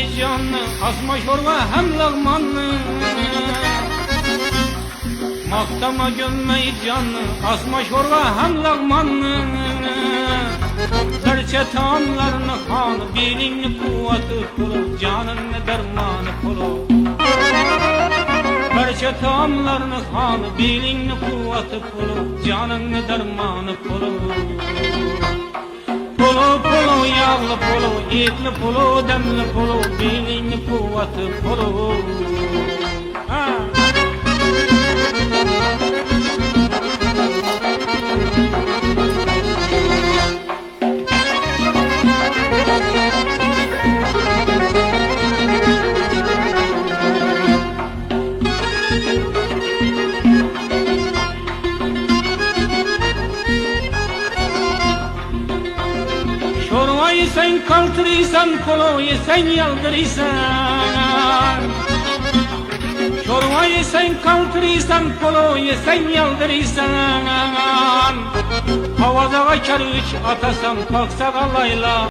gömmey canını, azma şorva hem lağmanlı. Maktama gömmey canını, azma şorva hem lağmanlı. Serçe tamlarını kanı, bilini kuvveti kulu, canını dermanı kulu. Serçe tamlarını kanı, bilini kuvveti kulu, canını dermanı kulu. Pulu pulu, yağlı pulu, etli pulu, demli pulu, bilini kuvveti pulu. Şorvayı sen kaldırırsan, poloyu sen yaldırırsan. Şorvayı sen kaldırırsan, poloyu sen yaldırırsan. Havada kar üç atasan, kalksa layla.